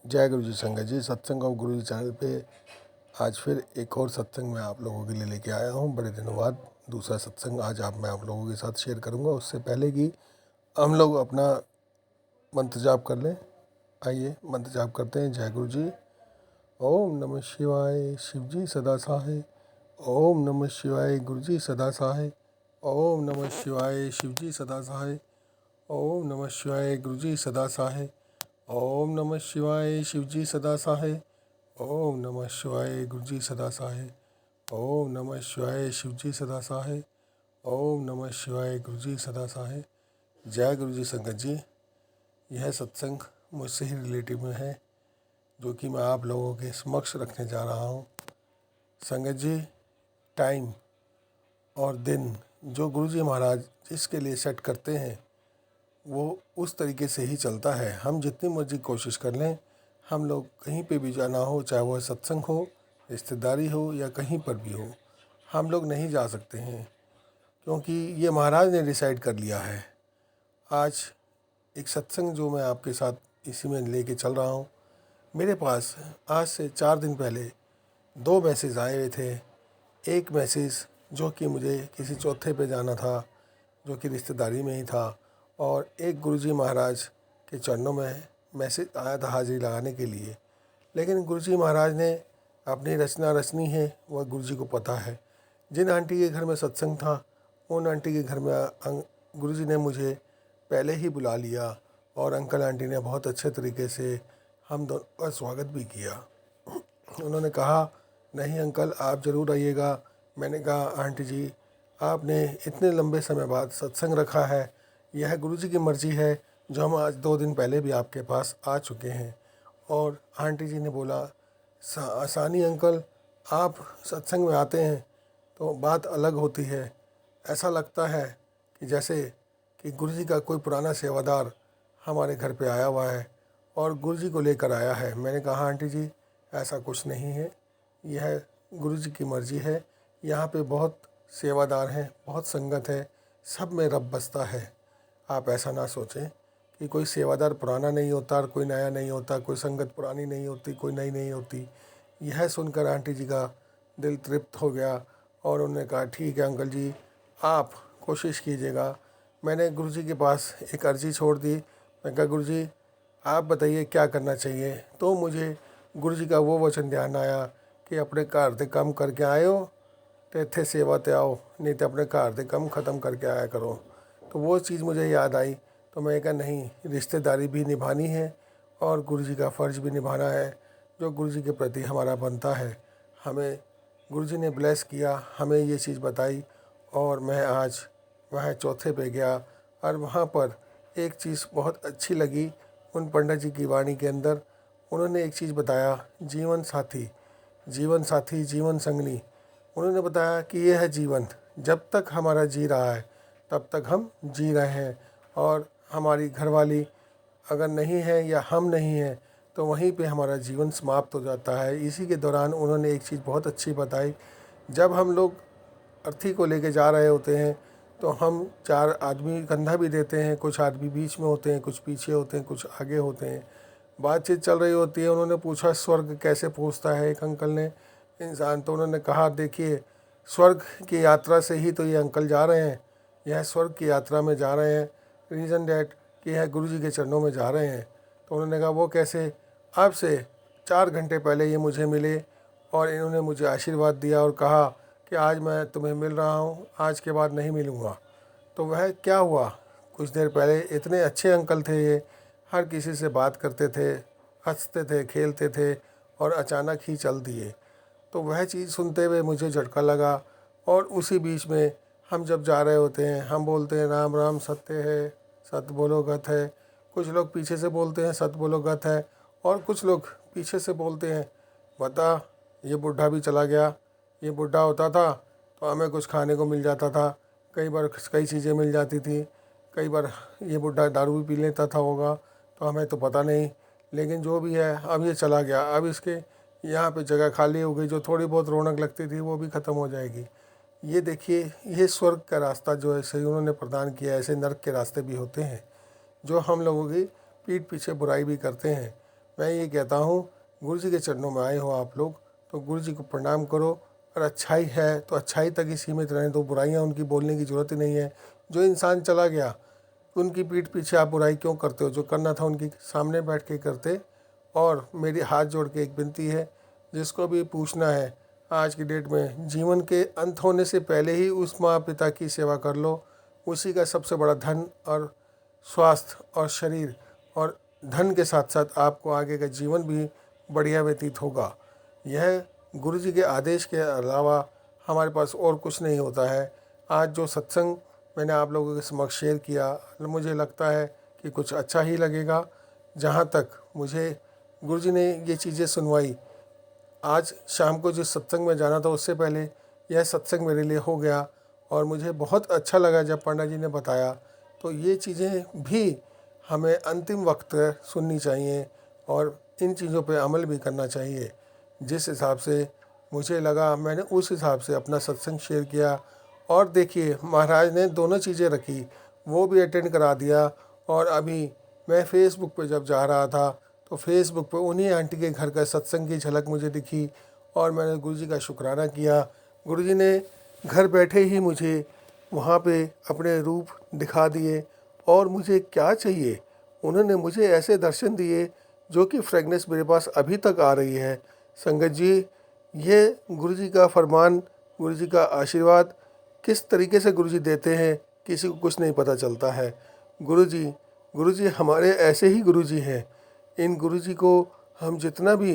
जय गुरु जी संगत जी। सत्संग ऑफ गुरु जी चैनल पे आज फिर एक और सत्संग मैं आप लोगों के लिए लेके आया हूँ। बड़े दिनों बाद दूसरा सत्संग आज मैं आप लोगों के साथ शेयर करूँगा। उससे पहले कि हम लोग अपना मंत्र जाप कर लें, आइए मंत्र जाप करते हैं। जय गुरु जी। ओम नमः शिवाय शिव जी सदा सहाय। ओम नमः शिवाय गुरु जी सदा सहाय। ओम नमः शिवाय शिव जी सदा सहाय। ओम नमः शिवाय गुरु जी सदा सहाय। ओम नमः शिवाय शिव जी सदा सहाय। ओम नमः शिवाय गुरु जी सदा सहाय। ओम नमः शिवाय शिव जी सदा सहाय। ओम नमः शिवाय गुरु जी सदा सहाय। जय गुरु जी संगत जी। यह सत्संग मुझसे ही रिलेटिव में है जो कि मैं आप लोगों के समक्ष रखने जा रहा हूँ। संगत जी, टाइम और दिन जो गुरु जी महाराज जिसके लिए सेट करते हैं वो उस तरीके से ही चलता है। हम जितनी मर्जी कोशिश कर लें, हम लोग कहीं पे भी जाना हो, चाहे वह सत्संग हो, रिश्तेदारी हो या कहीं पर भी हो, हम लोग नहीं जा सकते हैं क्योंकि ये महाराज ने डिसाइड कर लिया है। आज एक सत्संग जो मैं आपके साथ इसी में लेके चल रहा हूँ, मेरे पास आज से 4 दिन पहले 2 मैसेज आए हुए थे। एक मैसेज जो कि मुझे किसी चौथे पे जाना था, जो कि रिश्तेदारी में ही था, और एक गुरुजी महाराज के चरणों में मैसेज आया था हाजिरी लगाने के लिए। लेकिन गुरुजी महाराज ने अपनी रचना रचनी है, वह गुरुजी को पता है। जिन आंटी के घर में सत्संग था, उन आंटी के घर में गुरुजी ने मुझे पहले ही बुला लिया और अंकल आंटी ने बहुत अच्छे तरीके से हम दोनों का स्वागत भी किया। उन्होंने कहा, नहीं अंकल आप ज़रूर आइएगा। मैंने कहा, आंटी जी आपने इतने लंबे समय बाद सत्संग रखा है, यह गुरुजी की मर्ज़ी है जो हम आज 2 दिन पहले भी आपके पास आ चुके हैं। और आंटी जी ने बोला, आसानी अंकल, आप सत्संग में आते हैं तो बात अलग होती है। ऐसा लगता है कि जैसे कि गुरुजी का कोई पुराना सेवादार हमारे घर पे आया हुआ है और गुरुजी को लेकर आया है। मैंने कहा, आंटी जी ऐसा कुछ नहीं है, यह गुरुजी की मर्ज़ी है। यहाँ पे बहुत सेवादार हैं, बहुत संगत है, सब में रब बसता है। आप ऐसा ना सोचें कि कोई सेवादार पुराना नहीं होता और कोई नया नहीं होता, कोई संगत पुरानी नहीं होती, कोई नई नहीं होती। यह सुनकर आंटी जी का दिल तृप्त हो गया और उन्होंने कहा, ठीक है अंकल जी, आप कोशिश कीजिएगा। मैंने गुरुजी के पास एक अर्जी छोड़ दी। मैं कहा, गुरुजी आप बताइए क्या करना चाहिए। तो मुझे गुरुजी का वो वचन ध्यान आया कि अपने घर दे काम करके आयो तो इत्थे सेवा ते आओ, नहीं तो अपने घर दे काम ख़त्म करके आया करो। तो वो चीज़ मुझे याद आई। तो मैं कहा, नहीं, रिश्तेदारी भी निभानी है और गुरुजी का फ़र्ज़ भी निभाना है जो गुरुजी के प्रति हमारा बनता है। हमें गुरुजी ने ब्लेस किया, हमें ये चीज़ बताई और मैं आज वहाँ चौथे पे गया और वहाँ पर एक चीज़ बहुत अच्छी लगी। उन पंडित जी की वाणी के अंदर उन्होंने एक चीज़ बताया, जीवन साथी, जीवन साथी, जीवन संगनी। उन्होंने बताया कि यह है जीवन, जब तक हमारा जी रहा है तब तक हम जी रहे हैं, और हमारी घरवाली अगर नहीं है या हम नहीं हैं तो वहीं पे हमारा जीवन समाप्त हो जाता है। इसी के दौरान उन्होंने एक चीज़ बहुत अच्छी बताई, जब हम लोग अर्थी को लेके जा रहे होते हैं तो हम 4 आदमी कंधा भी देते हैं, कुछ आदमी बीच में होते हैं, कुछ पीछे होते हैं, कुछ आगे होते हैं। बातचीत चल रही होती है। उन्होंने पूछा, स्वर्ग कैसे पहुंचता है एक अंकल ने इंसान। तो उन्होंने कहा, देखिए स्वर्ग की यात्रा से ही तो ये अंकल जा रहे हैं, यह स्वर्ग की यात्रा में जा रहे हैं। रीज़न डैट कि यह गुरुजी के चरणों में जा रहे हैं। तो उन्होंने कहा, वो कैसे। आपसे 4 घंटे पहले ये मुझे मिले और इन्होंने मुझे आशीर्वाद दिया और कहा कि आज मैं तुम्हें मिल रहा हूँ, आज के बाद नहीं मिलूँगा। तो वह क्या हुआ, कुछ देर पहले इतने अच्छे अंकल थे ये, हर किसी से बात करते थे, हंसते थे, खेलते थे, और अचानक ही चल दिए। तो वह चीज़ सुनते हुए मुझे झटका लगा। और उसी बीच में हम जब जा रहे होते हैं, हम बोलते हैं, राम राम सत्य है, सत्य बोलो गत है। कुछ लोग पीछे से बोलते हैं, सत्य बोलो गत है। और कुछ लोग पीछे से बोलते हैं, बता ये बुढ़ा भी चला गया, ये बुढ़ा होता था तो हमें कुछ खाने को मिल जाता था, कई बार कई चीज़ें मिल जाती थी, कई बार ये बुढ़ा दारू भी पी लेता था होगा, तो हमें तो पता नहीं। लेकिन जो भी है, अब ये चला गया, अब इसके यहाँ पे जगह खाली हो गई, जो थोड़ी बहुत रौनक लगती थी वो भी ख़त्म हो जाएगी। ये देखिए, ये स्वर्ग का रास्ता जो है सही उन्होंने प्रदान किया है। ऐसे नर्क के रास्ते भी होते हैं जो हम लोगों की पीठ पीछे बुराई भी करते हैं, मैं ये कहता हूँ, गुरु जी के चरणों में आए हो आप लोग तो गुरु जी को प्रणाम करो, और अच्छाई है तो अच्छाई तक ही सीमित रहें, तो बुराइयाँ उनकी बोलने की ज़रूरत ही नहीं है। जो इंसान चला गया उनकी पीठ पीछे आप बुराई क्यों करते हो? जो करना था उनकी सामने बैठ के करते। और मेरी हाथ जोड़ के एक विनती है, जिसको भी पूछना है आज की डेट में, जीवन के अंत होने से पहले ही उस माँ पिता की सेवा कर लो। उसी का सबसे बड़ा धन और स्वास्थ्य और शरीर और धन के साथ साथ आपको आगे का जीवन भी बढ़िया व्यतीत होगा। यह गुरु जी के आदेश के अलावा हमारे पास और कुछ नहीं होता है। आज जो सत्संग मैंने आप लोगों के समक्ष शेयर किया, मुझे लगता है कि कुछ अच्छा ही लगेगा। जहाँ तक मुझे गुरु जी ने ये चीज़ें सुनवाई, आज शाम को जिस सत्संग में जाना था उससे पहले यह सत्संग मेरे लिए हो गया, और मुझे बहुत अच्छा लगा जब पंडा जी ने बताया। तो ये चीज़ें भी हमें अंतिम वक्त सुननी चाहिए और इन चीज़ों पे अमल भी करना चाहिए। जिस हिसाब से मुझे लगा मैंने उस हिसाब से अपना सत्संग शेयर किया। और देखिए, महाराज ने दोनों चीज़ें रखी, वो भी अटेंड करा दिया। और अभी मैं फेसबुक पे जब जा रहा था तो फेसबुक पे उन्हीं आंटी के घर का सत्संग की झलक मुझे दिखी, और मैंने गुरुजी का शुक्राना किया। गुरुजी ने घर बैठे ही मुझे वहाँ पे अपने रूप दिखा दिए, और मुझे क्या चाहिए, उन्होंने मुझे ऐसे दर्शन दिए जो कि फ्रेगनेंस मेरे पास अभी तक आ रही है। संगत जी, ये गुरुजी का फरमान, गुरुजी का आशीर्वाद किस तरीके से गुरुजी देते हैं किसी को कुछ नहीं पता चलता है। गुरुजी हमारे ऐसे ही गुरुजी हैं। इन गुरुजी को हम जितना भी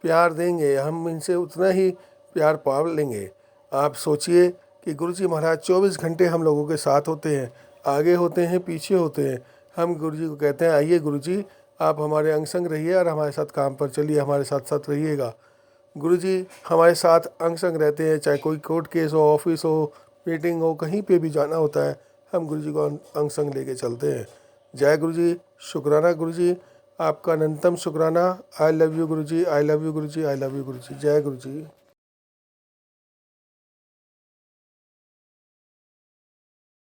प्यार देंगे हम इनसे उतना ही प्यार पा लेंगे। आप सोचिए कि गुरुजी महाराज 24 घंटे हम लोगों के साथ होते हैं, आगे होते हैं, पीछे होते हैं। हम गुरुजी को कहते हैं, आइए गुरुजी आप हमारे अंग संग रहिए और हमारे साथ काम पर चलिए, हमारे साथ साथ रहिएगा। गुरुजी हमारे साथ अंग संग रहते हैं, चाहे कोई कोर्ट केस हो, ऑफिस हो, मीटिंग हो, कहीं पे भी जाना होता है हम गुरुजी को अंग संग लेके चलते हैं। जय गुरुजी, शुक्राना गुरुजी, आपका अनंतम शुक्राना। I love you Guruji, I love you Guruji, I love you Guruji. जय गुरुजी।